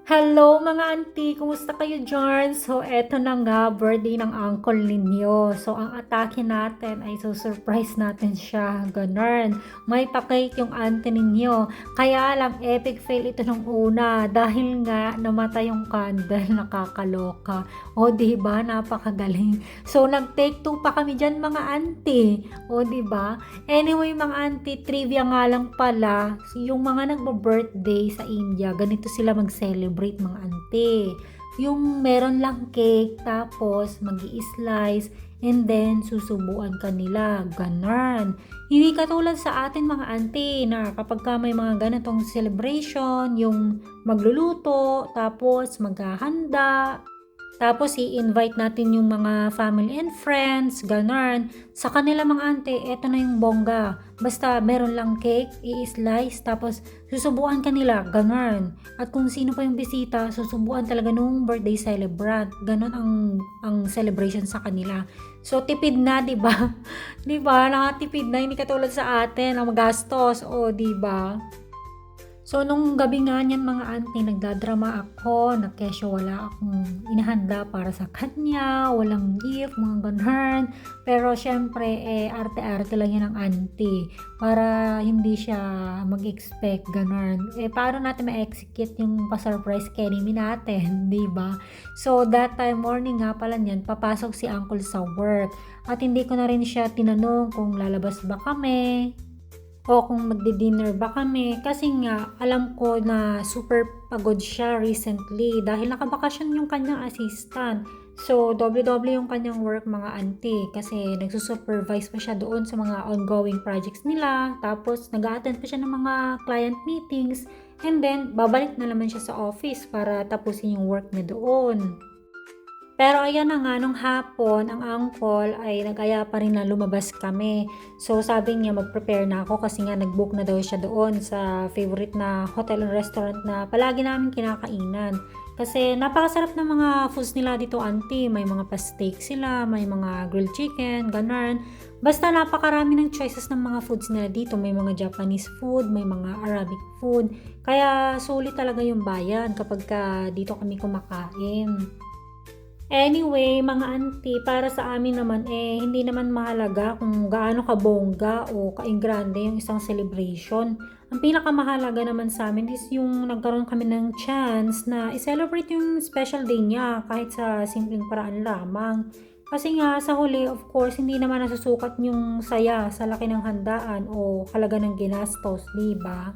Hello mga auntie, kumusta kayo dyan? So, eto na nga, birthday ng uncle ninyo. So, ang atake natin ay surprise natin siya. Ganun. May pa-cake yung auntie ninyo. Kaya lang, epic fail ito nung una. Dahil nga, namatay yung candle, nakakaloka. O, diba? Napakagaling. So, nag-take two pa kami dyan mga auntie. O, diba? Anyway, mga auntie, trivia nga lang pala. Yung mga nagbo-birthday sa India, ganito sila mag-celebrate mga ante. Yung meron lang cake, tapos mag-i-slice, and then susubuan ka nila. Ganon. Hindi katulad sa atin mga ante na kapag ka may mga ganitong celebration, yung magluluto, tapos maghahanda, tapos i-invite natin yung mga family and friends, ganon. Sa kanila mga ante, eto na yung bongga. Basta meron lang cake, i-slice, tapos susubuan kanila, ganon. At kung sino pa yung bisita, susubuan talaga nung birthday celebrant. Ganon ang celebration sa kanila. So tipid na, 'di ba? 'Di ba? Nakatipid na, hindi katulad sa atin, ang magastos, o 'di ba? So, nung gabi nga niyan mga auntie, nagdadrama ako na kesyo wala akong inahanda para sa kanya, walang gift, mga ganun. Pero syempre, arte-arte lang yan ng auntie para hindi siya mag-expect, ganun. Paano natin ma-execute yung pa-surprise Kenny natin, di ba? So, that time morning nga pala niyan, papasok si uncle sa work. At hindi ko na rin siya tinanong kung lalabas ba kami, o kung magdi-dinner ba kami kasi nga alam ko na super pagod siya recently dahil nakabakasyon yung kanyang assistant. So, doble-doble yung kanyang work mga auntie kasi nagsusupervise pa siya doon sa mga ongoing projects nila, tapos nag-a-attend pa siya ng mga client meetings, and then babalik na naman siya sa office para tapusin yung work niya doon. Pero ayan na nga, nung hapon, ang uncle ay nag-aya pa rin na lumabas kami. So sabi niya mag-prepare na ako kasi nga nag-book na daw siya doon sa favorite na hotel and restaurant na palagi namin kinakainan. Kasi napakasarap ng mga foods nila dito auntie. May mga pa-steak sila, may mga grilled chicken, ganun. Basta napakarami ng choices ng mga foods nila dito. May mga Japanese food, may mga Arabic food. Kaya sulit talaga yung bayan kapag dito kami kumakain. Anyway, mga auntie, para sa amin naman hindi naman mahalaga kung gaano kabongga o kaingrande yung isang celebration. Ang pinakamahalaga naman sa amin is yung nagkaroon kami ng chance na i-celebrate yung special day niya kahit sa simpleng paraan lamang. Kasi nga sa huli, of course, hindi naman nasusukat yung saya sa laki ng handaan o halaga ng ginastos, di ba?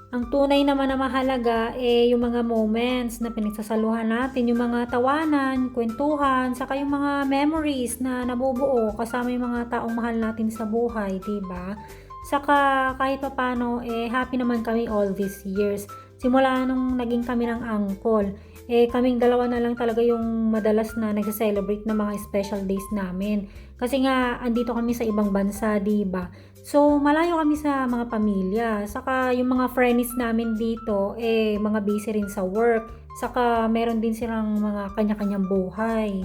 Ang tunay naman na mahalaga yung mga moments na pinagsasaluhan natin, yung mga tawanan, kwentuhan, saka yung mga memories na nabubuo kasama yung mga taong mahal natin sa buhay, 'di ba? Saka kahit papaano happy naman kami all these years. Simula nung naging kami ng uncle, kaming dalawa na lang talaga yung madalas na nagse-celebrate ng mga special days namin. Kasi nga andito kami sa ibang bansa, 'di ba? So, malayo kami sa mga pamilya. Saka, yung mga friends namin dito, mga busy rin sa work. Saka, meron din silang mga kanya-kanyang buhay.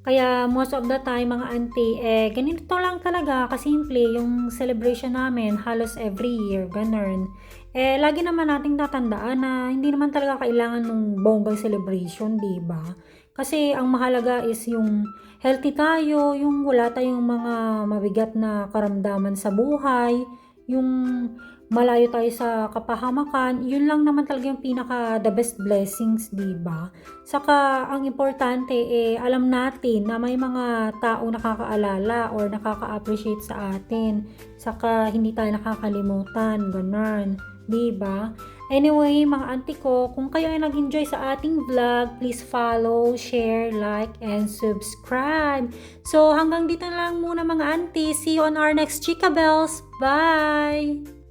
Kaya, most of the time, mga auntie, ganito lang talaga, kasimple, yung celebration namin, halos every year, ganun. Lagi naman nating tatandaan na hindi naman talaga kailangan ng bonggang celebration, di ba? Kasi, ang mahalaga is yung healthy tayo, yung wala tayong mga mabigat na karamdaman sa buhay, yung malayo tayo sa kapahamakan, yun lang naman talaga yung pinaka the best blessings, di ba? Saka ang importante alam natin na may mga taong nakakaalala or nakaka-appreciate sa atin. Saka hindi tayo nakakalimutan, ganun, di ba? Anyway, mga auntie ko, kung kayo ay nag-enjoy sa ating vlog, please follow, share, like, and subscribe. So, hanggang dito na lang muna mga auntie. See you on our next Chika Bells. Bye!